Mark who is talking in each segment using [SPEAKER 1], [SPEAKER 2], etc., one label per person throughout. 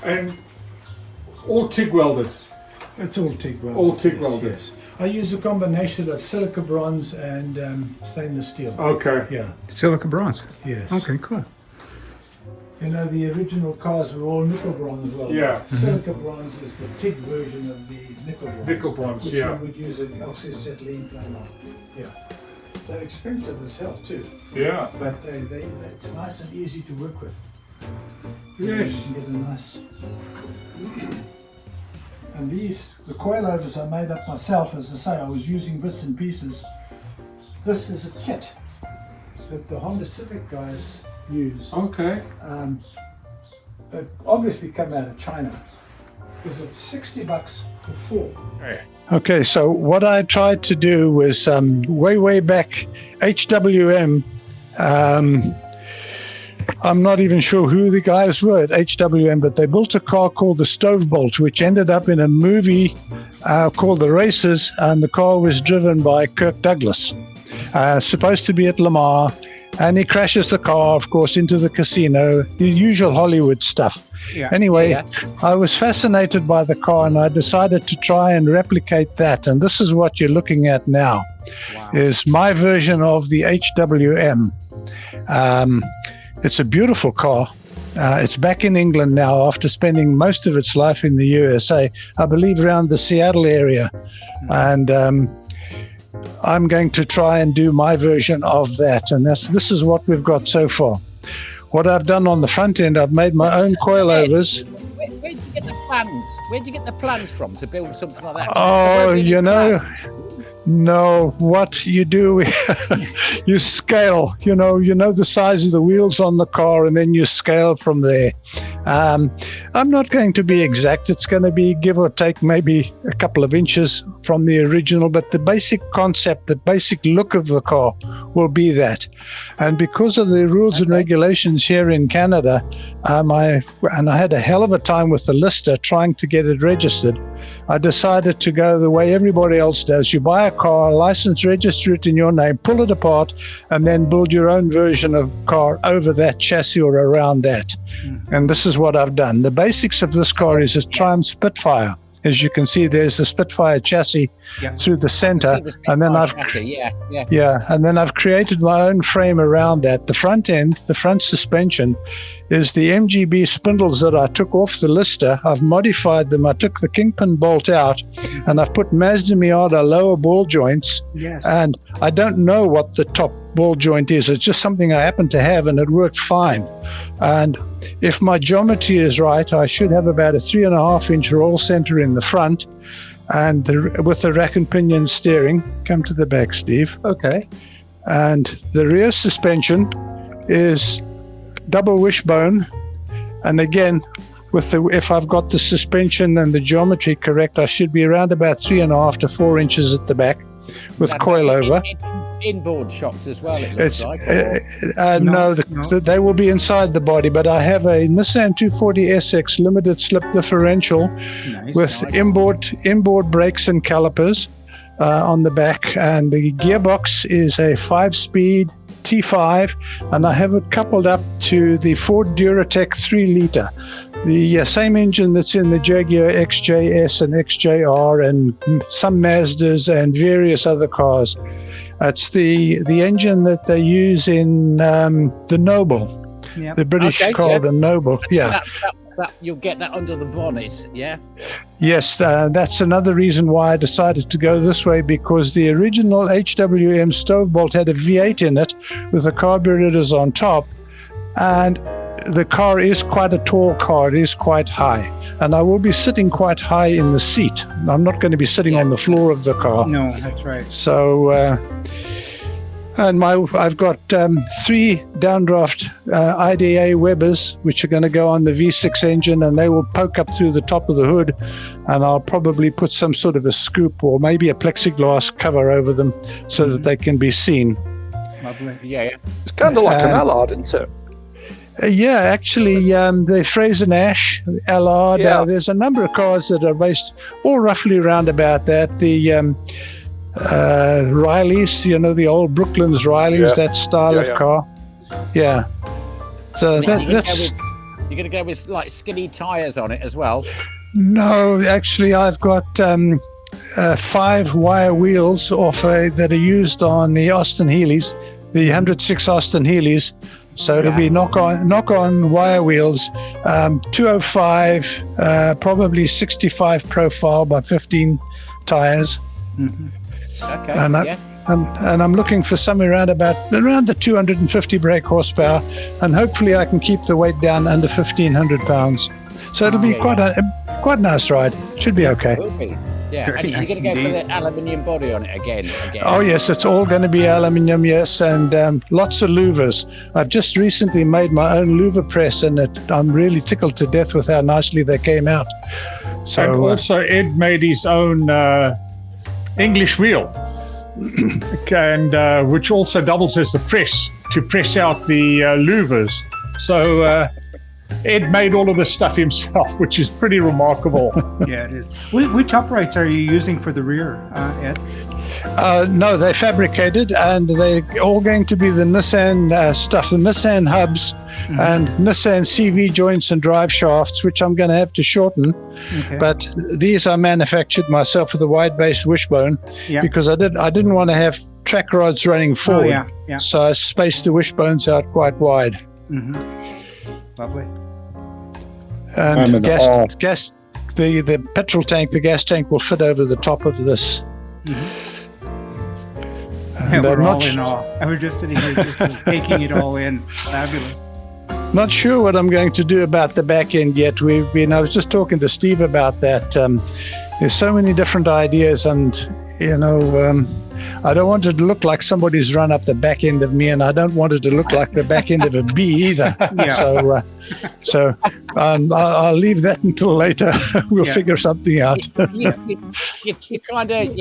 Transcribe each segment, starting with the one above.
[SPEAKER 1] And all TIG welded.
[SPEAKER 2] It's all TIG welded.
[SPEAKER 1] All TIG welded.
[SPEAKER 2] Yes. I use a combination of silica bronze and stainless steel.
[SPEAKER 1] Okay.
[SPEAKER 2] Yeah.
[SPEAKER 3] Silica bronze.
[SPEAKER 2] Yes.
[SPEAKER 3] Okay, cool.
[SPEAKER 2] You know, the original cars were all nickel bronze welded.
[SPEAKER 1] Yeah.
[SPEAKER 2] Silica bronze is the TIG version of the nickel bronze.
[SPEAKER 1] Nickel bronze,
[SPEAKER 2] which
[SPEAKER 1] yeah.
[SPEAKER 2] you would use an oxyacetylene flame on. Yeah. They're expensive as hell too.
[SPEAKER 1] Yeah.
[SPEAKER 2] But it's nice and easy to work with.
[SPEAKER 1] Yes.
[SPEAKER 2] You can get a nice. And these, the coilovers I made up myself, as I say, I was using bits and pieces. This is a kit that the Honda Civic guys use.
[SPEAKER 1] Okay.
[SPEAKER 2] But obviously come out of China. Because it's $60 for 4. Okay, so what I tried to do was way back, HWM. I'm not even sure who the guys were at HWM, but they built a car called the Stovebolt, which ended up in a movie called The Racers, and the car was driven by Kirk Douglas. Supposed to be at Lamar, and he crashes the car, of course, into the casino, the usual Hollywood stuff.
[SPEAKER 3] Yeah.
[SPEAKER 2] Anyway, I was fascinated by the car, and I decided to try and replicate that, and this is what you're looking at now.
[SPEAKER 3] Wow.
[SPEAKER 2] Is my version of the HWM. It's a beautiful car. It's back in England now after spending most of its life in the USA, I believe around the Seattle area. And I'm going to try and do my version of that. And this is what we've got so far. What I've done on the front end, I've made my own coilovers.
[SPEAKER 4] Where did you get the plans? Where did you get the plans from to build something like that?
[SPEAKER 2] Oh, you know, no, what you do, you scale, you know the size of the wheels on the car, and then you scale from there. I'm not going to be exact. It's going to be give or take maybe a couple of inches from the original, but the basic concept, the basic look of the car will be that. And because of the rules and regulations here in Canada, I had a hell of a time with the lister trying to get it registered. I decided to go the way everybody else does. You buy a car, license, register it in your name, pull it apart, and then build your own version of car over that chassis or around that. And this is what I've done. The basics of this car is a Triumph Spitfire. As you can see, there's the Spitfire chassis through the center, and then and then I've created my own frame around that. The front end, the front suspension, is the MGB spindles that I took off the lister. I've modified them. I took the kingpin bolt out, and I've put Mazda Miata lower ball joints.
[SPEAKER 3] Yes.
[SPEAKER 2] And I don't know what the top ball joint is. It's just something I happen to have, and it worked fine. And if my geometry is right, I should have about a 3.5-inch roll center in the front, and with the rack and pinion steering. Come to the back, Steve.
[SPEAKER 3] Okay.
[SPEAKER 2] And the rear suspension is double wishbone, and again, if I've got the suspension and the geometry correct, I should be around about 3.5 to 4 inches at the back with coilover.
[SPEAKER 4] Inboard shocks as well, it looks like.
[SPEAKER 2] No, they will be inside the body, but I have a Nissan 240SX limited slip differential with inboard brakes and calipers on the back, and the gearbox is a 5-speed T5, and I have it coupled up to the Ford Duratec 3-liter, the same engine that's in the Jaguar XJS and XJR and some Mazdas and various other cars. It's the engine that they use in the Noble, the British car, the Noble. Yeah.
[SPEAKER 4] You'll get that under the bonnet, yeah?
[SPEAKER 2] Yes, that's another reason why I decided to go this way, because the original HWM Stovebolt had a V8 in it with the carburetors on top, and the car is quite a tall car. It is quite high, and I will be sitting quite high in the seat. I'm not going to be sitting on the floor of the car.
[SPEAKER 3] No, that's right.
[SPEAKER 2] So, and I've got 3 downdraft IDA Webers, which are going to go on the V6 engine, and they will poke up through the top of the hood, and I'll probably put some sort of a scoop or maybe a plexiglass cover over them so that they can be seen.
[SPEAKER 3] Lovely.
[SPEAKER 4] Yeah.
[SPEAKER 5] It's kind of like an Allard, isn't it?
[SPEAKER 2] Yeah, actually, the Fraser-Nash, Allard, there's a number of cars that are based all roughly around about that. The Rileys, the old Brooklands Rileys, that style of car. Yeah. So that's...
[SPEAKER 4] You're going to go with like skinny tyres on it as well?
[SPEAKER 2] No, actually, I've got 5 wire wheels that are used on the Austin Healey's, the 106 Austin Healey's. So it'll be knock on wire wheels, 205, probably 65 profile by 15 tires.
[SPEAKER 4] Okay.
[SPEAKER 2] And I'm looking for somewhere around the 250 brake horsepower, and hopefully I can keep the weight down under 1,500 pounds. So it'll be quite a nice ride. Should be okay.
[SPEAKER 4] Will be. Yeah,
[SPEAKER 3] Very
[SPEAKER 4] and you're
[SPEAKER 3] nice
[SPEAKER 4] going to go for
[SPEAKER 3] indeed.
[SPEAKER 4] the aluminium body on it again.
[SPEAKER 2] Oh yes, it's all going to be aluminium, yes, and lots of louvers. I've just recently made my own louver press, and I'm really tickled to death with how nicely they came out. So
[SPEAKER 1] And also, Ed made his own English wheel, and which also doubles as the press to press out the louvers. So Ed made all of this stuff himself, which is pretty remarkable.
[SPEAKER 3] Yeah, it is. Which uprights are you using for the rear, Ed?
[SPEAKER 2] no, they're fabricated, and they're all going to be the Nissan stuff, the Nissan hubs and Nissan CV joints and drive shafts, which I'm going to have to shorten.
[SPEAKER 3] Okay.
[SPEAKER 2] But these I manufactured myself with a wide base wishbone because I didn't want to have track rods running forward.
[SPEAKER 3] Oh, yeah.
[SPEAKER 2] So I spaced the wishbones out quite wide.
[SPEAKER 3] Lovely.
[SPEAKER 2] And
[SPEAKER 5] I'm in awe.
[SPEAKER 2] the petrol tank, the gas tank will fit over the top of this. And
[SPEAKER 3] We're
[SPEAKER 2] I'm
[SPEAKER 3] all
[SPEAKER 2] not,
[SPEAKER 3] in awe. I was just sitting here just taking it all in. Fabulous.
[SPEAKER 2] not sure what I'm going to do about the back end yet. I was just talking to Steve about that. There's so many different ideas, and I don't want it to look like somebody's run up the back end of me, and I don't want it to look like the back end of a bee either.
[SPEAKER 3] Yeah.
[SPEAKER 2] So I'll leave that until later. We'll figure something out.
[SPEAKER 4] You're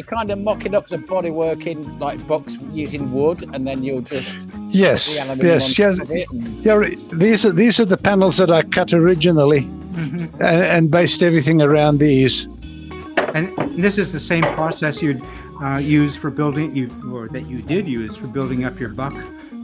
[SPEAKER 4] kind of mocking up the bodywork in like box using wood, and then you'll just
[SPEAKER 2] Yes,
[SPEAKER 4] the aluminium on top of it and-
[SPEAKER 2] these are the panels that I cut originally, and based everything around these.
[SPEAKER 3] And this is the same process you'd use for building, that you did use for building up your buck.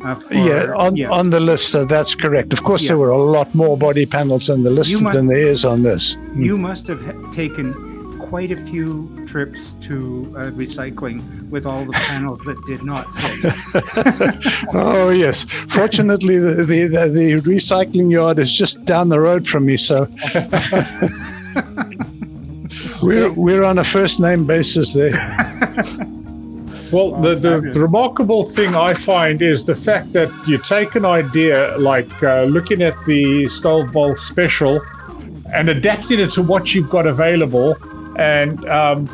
[SPEAKER 2] On the Lister, that's correct. Of course, there were a lot more body panels on the Lister than there is on this.
[SPEAKER 3] You must have taken quite a few trips to recycling with all the panels that did not fit.
[SPEAKER 2] Oh yes, fortunately the recycling yard is just down the road from me, so we're on a first name basis there.
[SPEAKER 1] Well, the remarkable thing I find is the fact that you take an idea like looking at the Stovebolt Special and adapting it to what you've got available and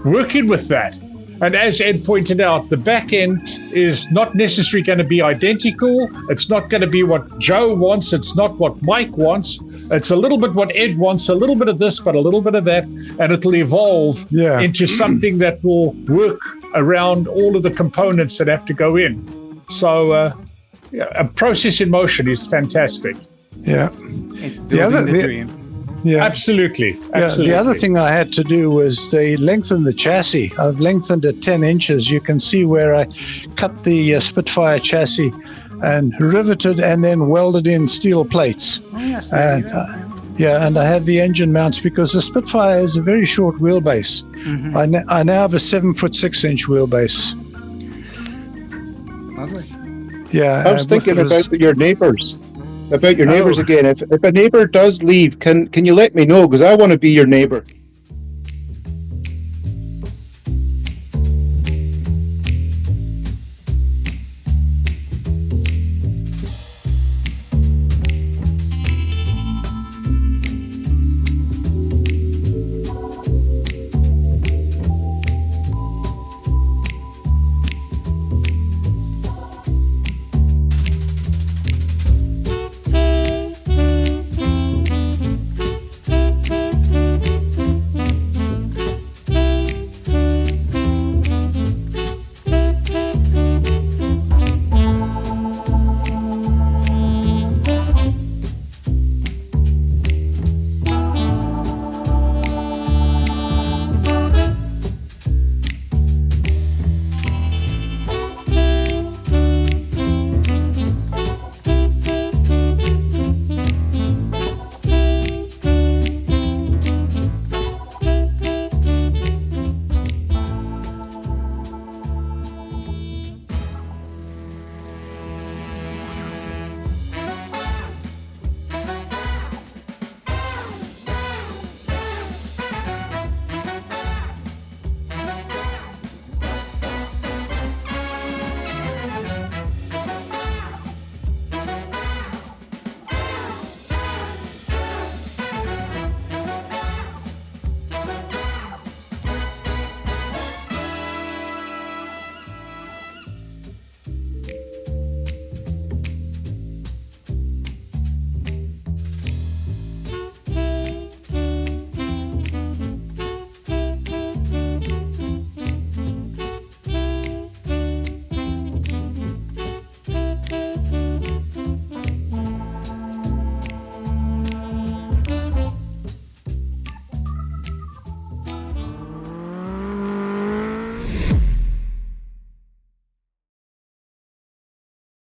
[SPEAKER 1] working with that. And as Ed pointed out, the back end is not necessarily going to be identical. It's not going to be what Joe wants. It's not what Mike wants. It's a little bit what Ed wants, a little bit of this, but a little bit of that, and it'll evolve into something that will work around all of the components that have to go in. So a process in motion is fantastic.
[SPEAKER 2] Yeah.
[SPEAKER 3] It's building the dream.
[SPEAKER 2] Yeah.
[SPEAKER 1] Absolutely.
[SPEAKER 2] Yeah, the other thing I had to do was to lengthen the chassis. I've lengthened it 10 inches. You can see where I cut the Spitfire chassis and riveted and then welded in steel plates.
[SPEAKER 3] Oh, yes,
[SPEAKER 2] and I have the engine mounts because the Spitfire is a very short wheelbase. I now have a 7'6" wheelbase.
[SPEAKER 3] Lovely.
[SPEAKER 2] Yeah.
[SPEAKER 5] I was thinking about your neighbours. About your neighbours again. If a neighbour does leave, can you let me know? Because I want to be your neighbour.